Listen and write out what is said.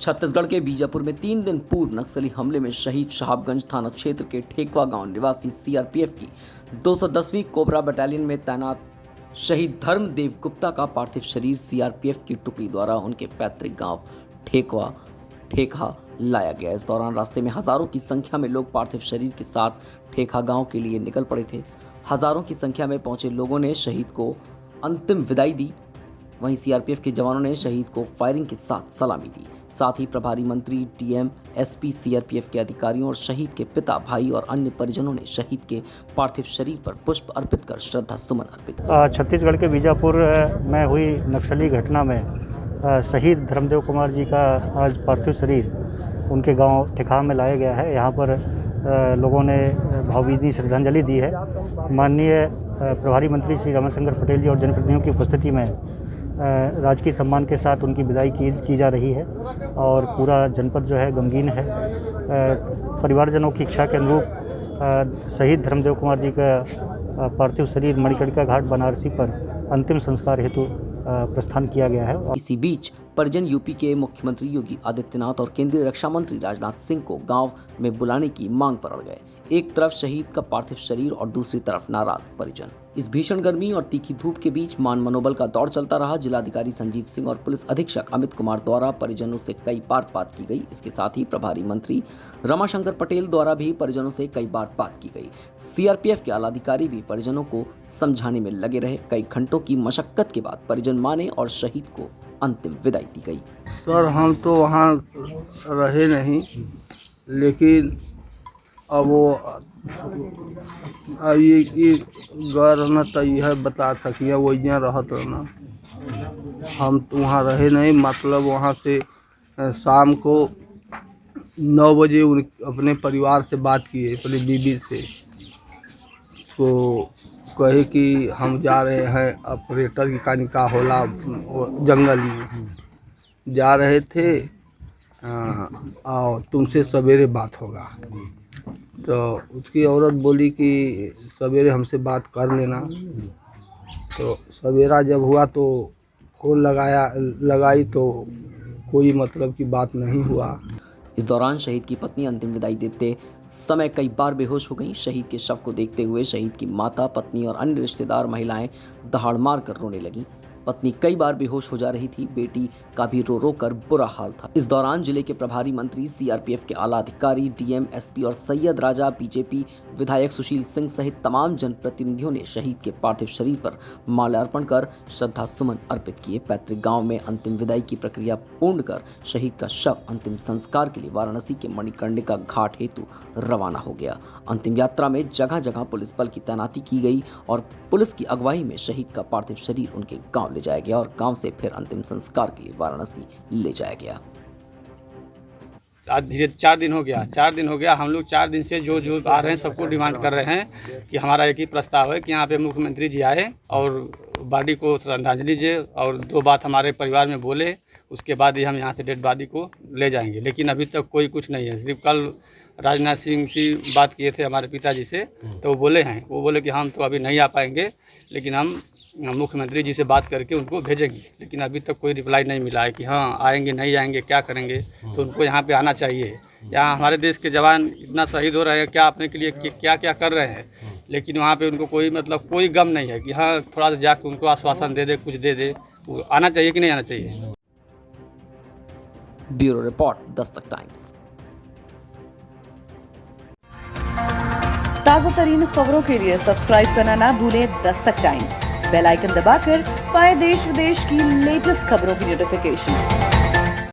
छत्तीसगढ़ के बीजापुर में 3 दिन पूर्व नक्सली हमले में शहीद साहबगंज थाना क्षेत्र के ठेकवा गांव निवासी सीआरपीएफ की 210वीं कोबरा बटालियन में तैनात शहीद धर्मदेव गुप्ता का पार्थिव शरीर सीआरपीएफ की टुकड़ी द्वारा उनके पैतृक गांव ठेका लाया गया। इस दौरान रास्ते में हजारों की संख्या में लोग पार्थिव शरीर के साथ ठेका गांव के लिए निकल पड़े थे। हजारों की संख्या में पहुंचे लोगों ने शहीद को अंतिम विदाई दी। वहीं सीआरपीएफ के जवानों ने शहीद को फायरिंग के साथ सलामी दी। साथ ही प्रभारी मंत्री, डीएम, एसपी, सीआरपीएफ के अधिकारियों और शहीद के पिता, भाई और अन्य परिजनों ने शहीद के पार्थिव शरीर पर पुष्प अर्पित कर श्रद्धा सुमन अर्पित। छत्तीसगढ़ के बीजापुर में हुई नक्सली घटना में शहीद धर्मदेव कुमार जी का आज पार्थिव शरीर उनके गांव ठेका में लाया गया है। यहाँ पर लोगों ने भावभीनी श्रद्धांजलि दी है। माननीय प्रभारी मंत्री श्री रमनशंकर पटेल जी और जनप्रतिनिधियों की उपस्थिति में राजकीय सम्मान के साथ उनकी विदाई की जा रही है और पूरा जनपद जो है गमगीन है। परिवारजनों की इच्छा के अनुरूप शहीद धर्मदेव कुमार जी का पार्थिव शरीर मणिकर्णिका घाट बनारसी पर अंतिम संस्कार हेतु प्रस्थान किया गया है। इसी बीच परिजन यूपी के मुख्यमंत्री योगी आदित्यनाथ और केंद्रीय रक्षा मंत्री राजनाथ सिंह को गांव में बुलाने की मांग पर अड़ गए। एक तरफ शहीद का पार्थिव शरीर और दूसरी तरफ नाराज परिजन। इस भीषण गर्मी और तीखी धूप के बीच मान मनोबल का दौर चलता रहा। जिलाधिकारी संजीव सिंह और पुलिस अधीक्षक अमित कुमार द्वारा परिजनों से कई बार बात की गई। इसके साथ ही प्रभारी मंत्री रमाशंकर पटेल द्वारा भी परिजनों से कई बार बात की गई। सीआरपीएफ के आला अधिकारी भी परिजनों को समझाने में लगे रहे। कई घंटों की मशक्कत के बाद परिजन माने और शहीद को अंतिम विदाई दी गई। सर, हम तो वहाँ रहे नहीं, लेकिन अब वो ये गए रहना तो यह बता सकिए वो यहाँ रहत रहना। हम तो वहाँ रहे नहीं, मतलब वहाँ से शाम को 9 बजे अपने परिवार से बात किए, अपनी बीबी से, तो कहे कि हम जा रहे हैं ऑपरेटर की कानिका होला जंगल में जा रहे थे और तुमसे सवेरे बात होगा। तो उसकी औरत बोली कि सवेरे हमसे बात कर लेना। तो सवेरा जब हुआ तो फ़ोन लगाई तो कोई मतलब की बात नहीं हुआ। इस दौरान शहीद की पत्नी अंतिम विदाई देते समय कई बार बेहोश हो गईं। शहीद के शव को देखते हुए शहीद की माता, पत्नी और अन्य रिश्तेदार महिलाएं दहाड़ मार कर रोने लगीं। पत्नी कई बार बेहोश हो जा रही थी। बेटी का भी रो रो कर बुरा हाल था। इस दौरान जिले के प्रभारी मंत्री, सीआरपीएफ के आला अधिकारी, डीएम, एसपी और सैयद राजा, बीजेपी विधायक सुशील सिंह सहित तमाम जनप्रतिनिधियों ने शहीद के पार्थिव शरीर पर माल्यार्पण कर श्रद्धा सुमन अर्पित किए। पैतृक गांव में अंतिम विदाई की प्रक्रिया पूर्ण कर शहीद का शव अंतिम संस्कार के लिए वाराणसी के मणिकर्णिका घाट हेतु रवाना हो गया। अंतिम यात्रा में जगह जगह पुलिस बल की तैनाती की गई और पुलिस की अगुवाई में शहीद का पार्थिव शरीर उनके गांव ले जाया गया और गांव से फिर अंतिम संस्कार के लिए वाराणसी ले जाया गया। आज धीरे 4 दिन हो गया। हम लोग 4 दिन से जो आ रहे हैं सबको डिमांड कर रहे हैं कि हमारा एक ही प्रस्ताव है कि यहाँ पे मुख्यमंत्री जी आए और बॉडी को श्रद्धांजलि दिए और 2 बात हमारे परिवार में बोले, उसके बाद ही हम यहाँ से डेड बॉडी को ले जाएंगे। लेकिन अभी तक कोई कुछ नहीं है। सिर्फ कल राजनाथ सिंह की बात किए थे हमारे पिताजी से, तो वो बोले कि हम तो अभी नहीं आ पाएंगे, लेकिन हम मुख्यमंत्री जी से बात करके उनको भेजेंगे। लेकिन अभी तक कोई रिप्लाई नहीं मिला है कि हाँ आएंगे, नहीं आएंगे, क्या करेंगे। तो उनको यहाँ पे आना चाहिए। यहाँ हमारे देश के जवान इतना शहीद हो रहे हैं, क्या अपने के लिए क्या क्या कर रहे हैं, लेकिन वहाँ पे उनको कोई गम नहीं है कि हाँ थोड़ा सा जाकर उनको आश्वासन दे दे, कुछ दे दे। वो आना चाहिए कि नहीं आना चाहिए। Bureau report, Dastak times. ताज़ा तरीन खबरों के लिए सब्सक्राइब करना ना भूलें दस्तक टाइम्स। बेल आइकन दबाकर पाएं देश विदेश की लेटेस्ट खबरों की नोटिफिकेशन।